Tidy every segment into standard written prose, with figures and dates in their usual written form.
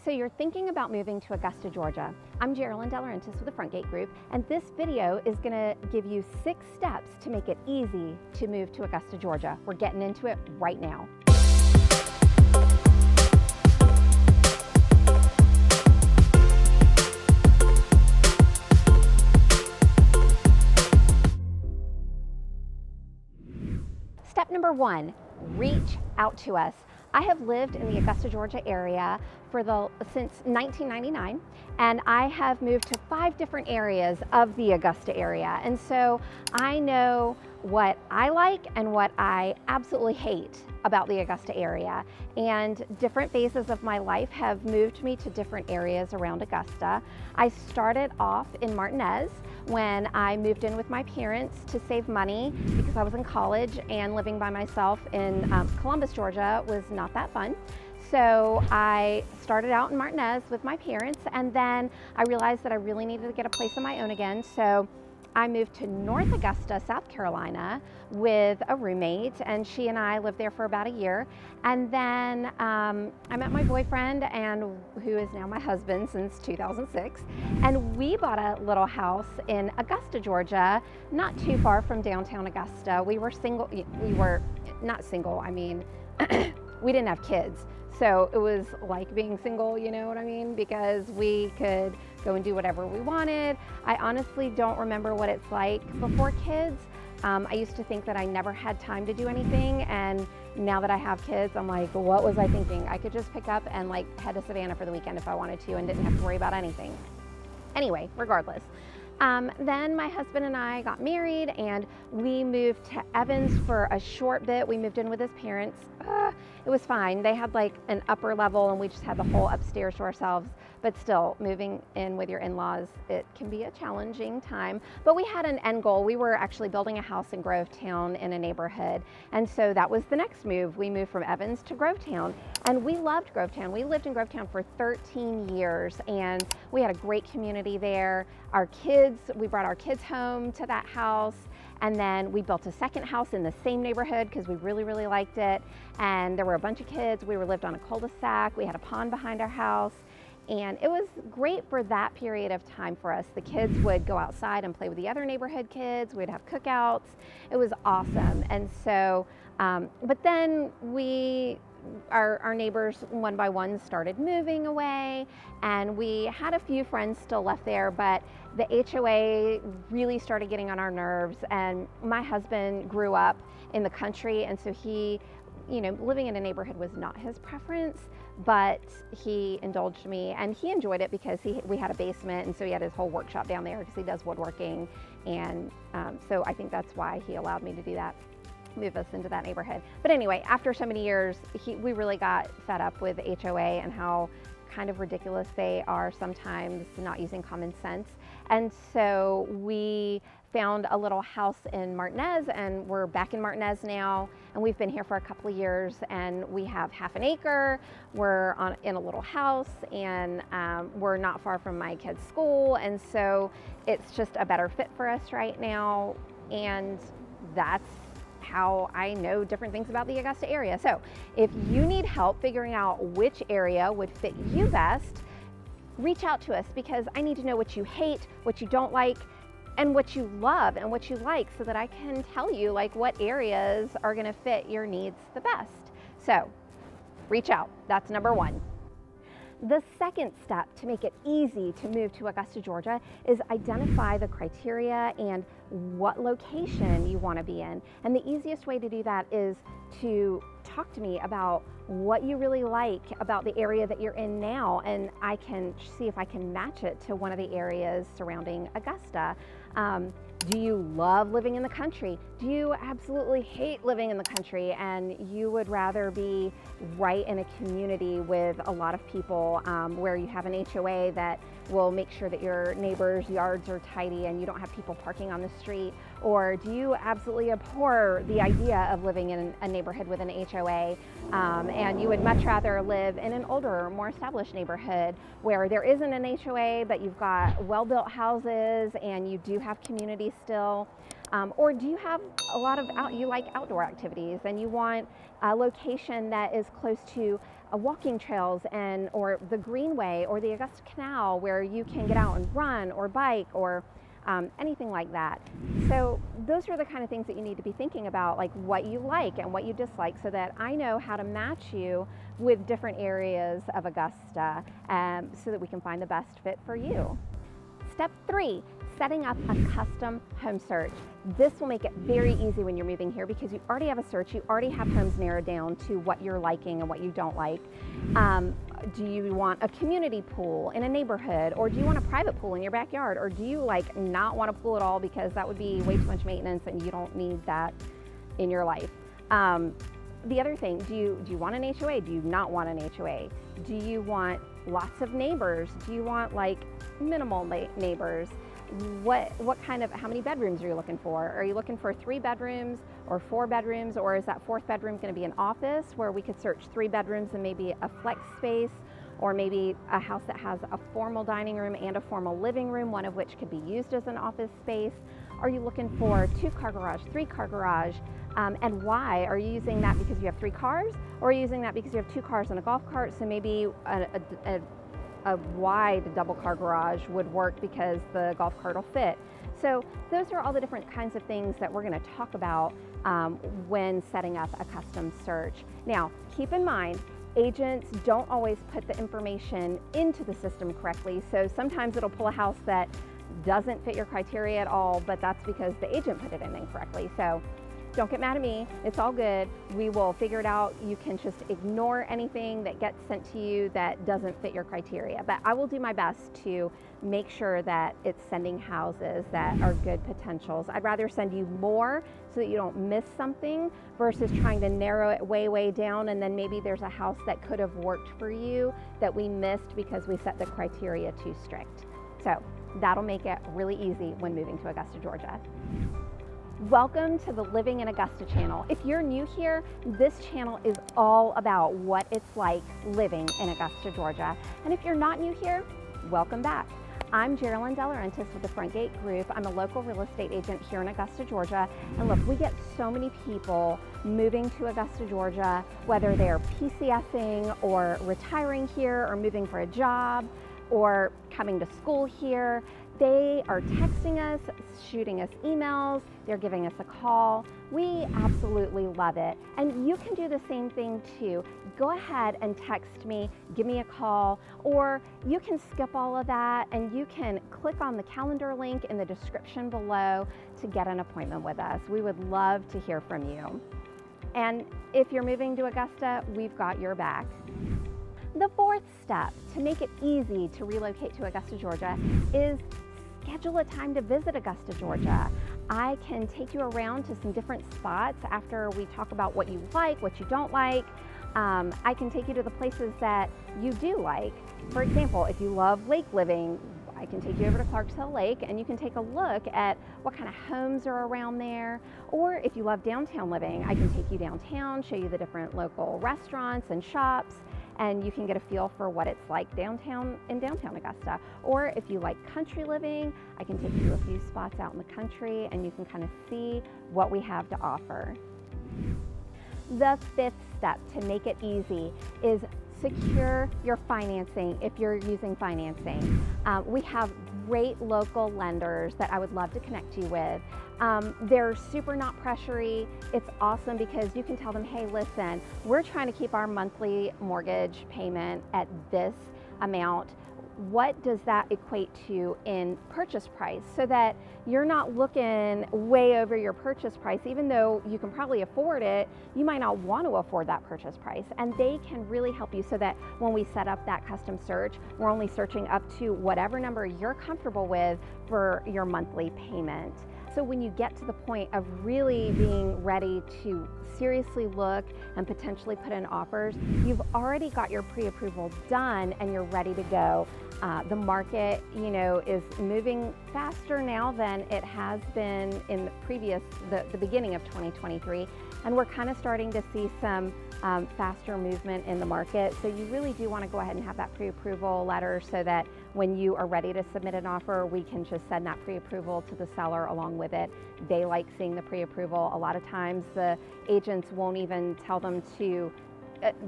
So you're thinking about moving to Augusta, Georgia. I'm Gerilyn Laurentys with the Front Gate Group, and this video is going to give you 6 steps to make it easy to move to Augusta, Georgia. We're getting into it right now. Step number 1, reach out to us. I have lived in the Augusta, Georgia area since 1999, and I have moved to 5 different areas of the Augusta area. And so I know what I like and what I absolutely hate about the Augusta area. And different phases of my life have moved me to different areas around Augusta. I started off in Martinez when I moved in with my parents to save money because I was in college, and living by myself in Columbus, Georgia was not that fun. So I started out in Martinez with my parents, and then I realized that I really needed to get a place of my own again. So I moved to North Augusta, South Carolina with a roommate, and she and I lived there for about a year. And then I met my boyfriend, and who is now my husband since 2006. And we bought a little house in Augusta, Georgia, not too far from downtown Augusta. We were single, we were not single, I mean, we didn't have kids. So it was like being single, you know what I mean? Because we could go and do whatever we wanted. I honestly don't remember what it's like before kids. I used to think that I never had time to do anything, and now that I have kids, I'm like, what was I thinking? I could just pick up and like head to Savannah for the weekend if I wanted to and didn't have to worry about anything. Anyway, regardless. Then my husband and I got married, and we moved to Evans for a short bit. We moved in with his parents. It was fine. They had like an upper level, and we just had the whole upstairs to ourselves. But still, moving in with your in-laws, it can be a challenging time. But we had an end goal. We were actually building a house in Grovetown in a neighborhood. And so that was the next move. We moved from Evans to Grovetown, and we loved Grovetown. We lived in Grovetown for 13 years, and we had a great community there. Our kids, we brought our kids home to that house. And then we built a second house in the same neighborhood because we really, really liked it. And there were a bunch of kids. We lived on a cul-de-sac. We had a pond behind our house. And it was great for that period of time for us. The kids would go outside and play with the other neighborhood kids. We'd have cookouts. It was awesome. And so, but then our neighbors one by one started moving away, and we had a few friends still left there, but the HOA really started getting on our nerves. And my husband grew up in the country, and so he, you know, living in a neighborhood was not his preference, but he indulged me, and he enjoyed it because we had a basement, and so he had his whole workshop down there because he does woodworking. And so I think that's why he allowed me to do that, move us into that neighborhood. But anyway, after so many years, we really got fed up with HOA and how kind of ridiculous they are sometimes, not using common sense. And so we found a little house in Martinez, and we're back in Martinez now, and we've been here for a couple of years, and we have half an acre. We're in a little house, and we're not far from my kids' school, and so it's just a better fit for us right now. And that's how I know different things about the Augusta area. So if you need help figuring out which area would fit you best, reach out to us, because I need to know what you hate, what you don't like, and what you love and what you like, so that I can tell you like what areas are gonna fit your needs the best. So reach out, that's number 1. The second step to make it easy to move to Augusta, Georgia is identify the criteria and what location you want to be in. And the easiest way to do that is to talk to me about what you really like about the area that you're in now, and I can see if I can match it to one of the areas surrounding Augusta. Do you love living in the country? Do you absolutely hate living in the country and you would rather be right in a community with a lot of people, where you have an HOA that will make sure that your neighbors' yards are tidy and you don't have people parking on the street? Or do you absolutely abhor the idea of living in a neighborhood with an HOA, and you would much rather live in an older, more established neighborhood where there isn't an HOA, but you've got well-built houses and you do have community be still? Or do you have a lot of you like outdoor activities and you want a location that is close to walking trails or the Greenway or the Augusta Canal where you can get out and run or bike or anything like that. So those are the kind of things that you need to be thinking about, like what you like and what you dislike, so that I know how to match you with different areas of Augusta so that we can find the best fit for you. Step 3, setting up a custom home search. This will make it very easy when you're moving here because you already have a search, you already have homes narrowed down to what you're liking and what you don't like. Do you want a community pool in a neighborhood, or do you want a private pool in your backyard, or do you like not want a pool at all because that would be way too much maintenance and you don't need that in your life? The other thing, do you want an HOA? Do you not want an HOA? Do you want lots of neighbors? Do you want like minimal neighbors? How many bedrooms are you looking for? Are you looking for 3 bedrooms or 4 bedrooms, or is that 4th bedroom going to be an office where we could search 3 bedrooms and maybe a flex space, or maybe a house that has a formal dining room and a formal living room, one of which could be used as an office space? Are you looking for 2-car garage, 3-car garage? And why? Are you using that because you have 3 cars, or are you using that because you have 2 cars and a golf cart? So maybe a wide double-car garage would work because the golf cart will fit. So those are all the different kinds of things that we're going to talk about when setting up a custom search. Now, keep in mind, agents don't always put the information into the system correctly. So sometimes it'll pull a house that doesn't fit your criteria at all, but that's because the agent put it in incorrectly. So don't get mad at me, it's all good. We will figure it out. You can just ignore anything that gets sent to you that doesn't fit your criteria. But I will do my best to make sure that it's sending houses that are good potentials. I'd rather send you more so that you don't miss something versus trying to narrow it way, way down, and then maybe there's a house that could have worked for you that we missed because we set the criteria too strict. So that'll make it really easy when moving to Augusta, Georgia. Welcome to the Living in Augusta channel. If you're new here, this channel is all about what it's like living in Augusta, Georgia. And if you're not new here, welcome back. I'm Gerilyn Laurentys with the Front Gate Group. I'm a local real estate agent here in Augusta, Georgia. And look, we get so many people moving to Augusta, Georgia, whether they're PCSing or retiring here or moving for a job or coming to school here. They are texting us, shooting us emails, they're giving us a call. We absolutely love it. And you can do the same thing too. Go ahead and text me, give me a call, or you can skip all of that and you can click on the calendar link in the description below to get an appointment with us. We would love to hear from you. And if you're moving to Augusta, we've got your back. The 4th step to make it easy to relocate to Augusta, Georgia is schedule a time to visit Augusta, Georgia. I can take you around to some different spots after we talk about what you like, what you don't like. I can take you to the places that you do like. For example, if you love lake living, I can take you over to Clarksville Lake and you can take a look at what kind of homes are around there. Or if you love downtown living, I can take you downtown, show you the different local restaurants and shops, and you can get a feel for what it's like downtown in downtown Augusta. Or if you like country living, I can take you to a few spots out in the country and you can kind of see what we have to offer. The 5th step to make it easy is secure your financing if you're using financing. We have great local lenders that I would love to connect you with. They're super not pressury. It's awesome because you can tell them, hey, listen, we're trying to keep our monthly mortgage payment at this amount. What does that equate to in purchase price, so that you're not looking way over your purchase price? Even though you can probably afford it, you might not want to afford that purchase price, and they can really help you so that when we set up that custom search, we're only searching up to whatever number you're comfortable with for your monthly payment. So when you get to the point of really being ready to seriously look and potentially put in offers, you've already got your pre-approval done and you're ready to go. The market, is moving faster now than it has been in the beginning of 2023. and we're kind of starting to see some faster movement in the market. So you really do want to go ahead and have that pre-approval letter so that when you are ready to submit an offer, we can just send that pre-approval to the seller along with it. They like seeing the pre-approval. A lot of times the agents won't even tell them to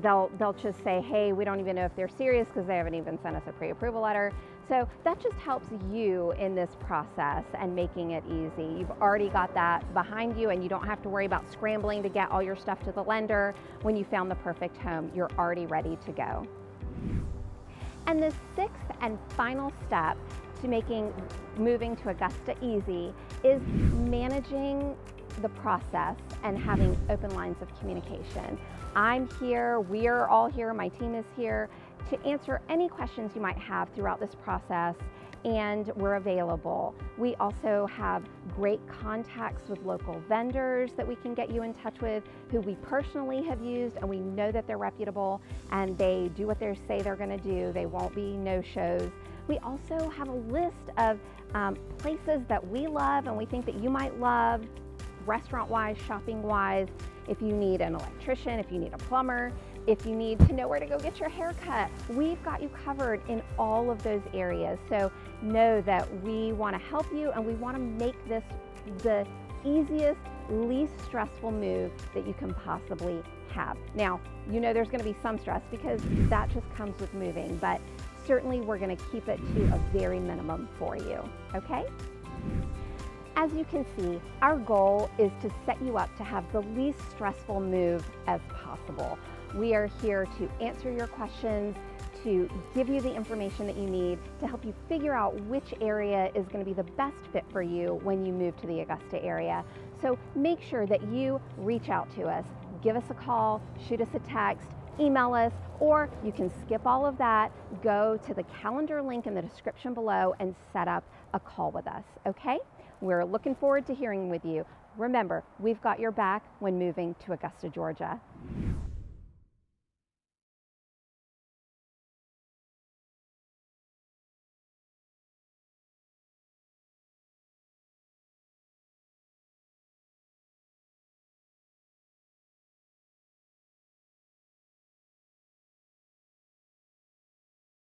they'll just say, hey, we don't even know if they're serious because they haven't even sent us a pre-approval letter. So that just helps you in this process and making it easy. You've already got that behind you and you don't have to worry about scrambling to get all your stuff to the lender. When you found the perfect home, you're already ready to go. And the sixth and final step to making moving to Augusta easy is managing the process and having open lines of communication. I'm here, we're all here, my team is here to answer any questions you might have throughout this process, and we're available. We also have great contacts with local vendors that we can get you in touch with, who we personally have used, and we know that they're reputable and they do what they say they're going to do. They won't be no-shows. We also have a list of places that we love and we think that you might love, restaurant-wise, shopping-wise. If you need an electrician, if you need a plumber, if you need to know where to go get your hair cut, we've got you covered in all of those areas. So know that we want to help you and we want to make this the easiest, least stressful move that you can possibly have. Now, you know there's going to be some stress because that just comes with moving, but certainly we're going to keep it to a very minimum for you, okay? As you can see, our goal is to set you up to have the least stressful move as possible. We are here to answer your questions, to give you the information that you need to help you figure out which area is going to be the best fit for you when you move to the Augusta area. So make sure that you reach out to us. Give us a call, shoot us a text, email us, or you can skip all of that, go to the calendar link in the description below and set up a call with us, okay? We're looking forward to hearing with you. Remember, we've got your back when moving to Augusta, Georgia.